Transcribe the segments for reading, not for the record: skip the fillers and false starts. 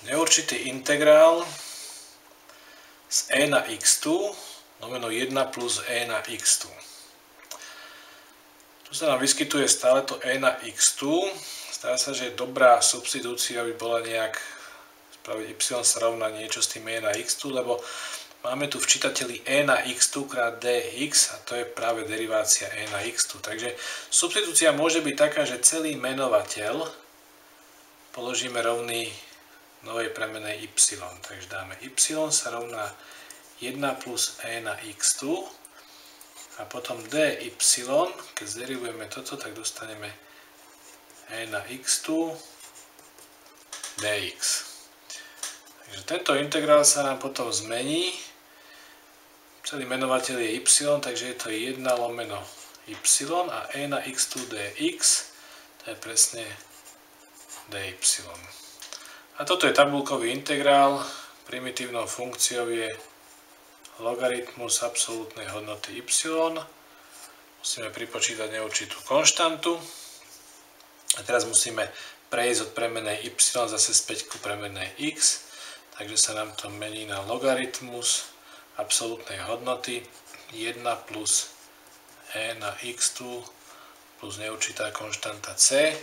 neurčitý integrál z e na x tu lomeno 1 plus e na x tu. Tu sa nám vyskytuje stále to e na x tu. Zdá sa, že dobrá substitúcia by bola nejak spraviť y sa rovná niečo s tým e na x tu, lebo máme tu v čitateli e na x tu krát dx a to je práve derivácia e na x tu. Takže substitúcia môže byť taká, že celý menovateľ položíme rovný novej premenej y. Takže dáme y sa rovná 1 plus e na x tu a potom dy, keď zderivujeme toto, tak dostaneme e na x tu dx. Takže tento integrál sa nám potom zmení. Celý menovateľ je y, takže je to 1 lomeno y a e na x tu dx, to je presne dy. A toto je tabuľkový integrál, primitívnou funkciou je logaritmus absolútnej hodnoty y. Musíme pripočítať neurčitú konštantu. A teraz musíme prejsť od premennej y zase späť ku premennej x. Takže sa nám to mení na logaritmus absolútnej hodnoty 1 plus e na x tu plus neurčitá konštanta c.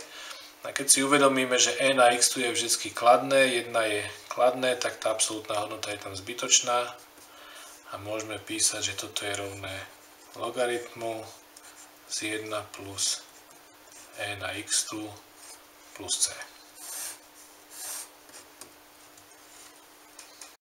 A keď si uvedomíme, že e na x tu je vždy kladné, 1 je kladné, tak tá absolútna hodnota je tam zbytočná. A môžeme písať, že toto je rovné logaritmu z 1 plus e na x tu plus c.